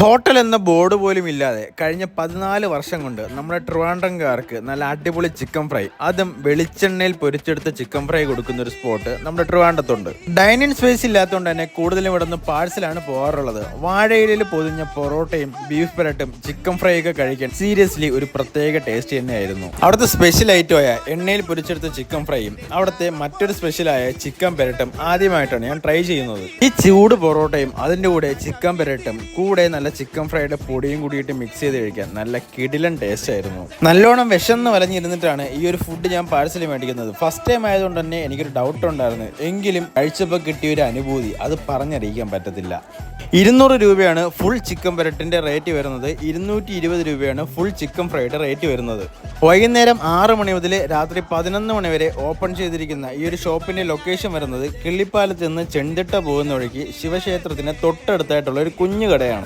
Hotel എന്ന board പോലും ഇല്ലാതെ കഴിഞ്ഞ 14 വർഷം കൊണ്ട് നമ്മുടെ ട്രിവാൻഡ്രംകാർക്ക് നല്ല അടിപൊളി ചിക്കൻ ഫ്രൈ, അതും വെളിച്ചെണ്ണയിൽ പൊരിച്ചെടുത്ത ചിക്കൻ ഫ്രൈ കൊടുക്കുന്ന ഒരു സ്പോട്ട് നമ്മുടെ ട്രിവാൻഡ്രത്തുണ്ട്. ഡൈനിങ് സ്പേസ് ഇല്ലാത്തതുകൊണ്ട് തന്നെ കൂടുതലും ഇവിടെ നിന്ന് പാഴ്സലാണ് പോകാറുള്ളത്. വാഴയിലയിൽ പൊതിഞ്ഞ പൊറോട്ടയും ബീഫ് പെരട്ടും ചിക്കൻ ഫ്രൈ ഒക്കെ കഴിക്കാൻ സീരിയസ്ലി ഒരു പ്രത്യേക ടേസ്റ്റ് തന്നെയായിരുന്നു. അവിടുത്തെ സ്പെഷ്യൽ ഐറ്റമായ എണ്ണയിൽ പൊരിച്ചെടുത്ത ചിക്കൻ ഫ്രൈയും അവിടുത്തെ മറ്റൊരു സ്പെഷ്യലായ ചിക്കൻ പെരട്ടും ആദ്യമായിട്ടാണ് ഞാൻ ട്രൈ ചെയ്യുന്നത്. ഈ ചൂട് പൊറോട്ടയും അതിൻ്റെ കൂടെ ചിക്കൻ പെരട്ടും കൂടെ നല്ല ചിക്കൻ ഫ്രൈയുടെ പൊടിയും കൂടിയിട്ട് മിക്സ് ചെയ്ത് കഴിക്കാൻ നല്ല കിടിലൻ ടേസ്റ്റ് ആയിരുന്നു. നല്ലോണം വിശന്ന് വലഞ്ഞിരുന്നിട്ടാണ് ഈ ഒരു ഫുഡ് ഞാൻ പാഴ്സൽ മേടിക്കുന്നത്. ഫസ്റ്റ് ടൈം ആയതുകൊണ്ട് തന്നെ എനിക്കൊരു ഡൗട്ട് ഉണ്ടായിരുന്നു, എങ്കിലും കഴിച്ചപ്പോൾ കിട്ടിയ ഒരു അനുഭൂതി അത് പറഞ്ഞറിയിക്കാൻ പറ്റത്തില്ല. 200 രൂപയാണ് ഫുൾ ചിക്കൻ പെരട്ടിന്റെ റേറ്റ് വരുന്നത്. 220 രൂപയാണ് ഫുൾ ചിക്കൻ ഫ്രൈയുടെ റേറ്റ് വരുന്നത്. വൈകുന്നേരം 6 മണി മുതൽ രാത്രി 11 മണി വരെ ഓപ്പൺ ചെയ്തിരിക്കുന്ന ഈ ഒരു ഷോപ്പിന്റെ ലൊക്കേഷൻ വരുന്നത് കിള്ളിപ്പാലത്ത് നിന്ന് ചെണ്ടിട്ട പോകുന്ന വഴിക്ക് ശിവക്ഷേത്രത്തിന് തൊട്ടടുത്തായിട്ടുള്ള ഒരു കുഞ്ഞു കടയാണ്.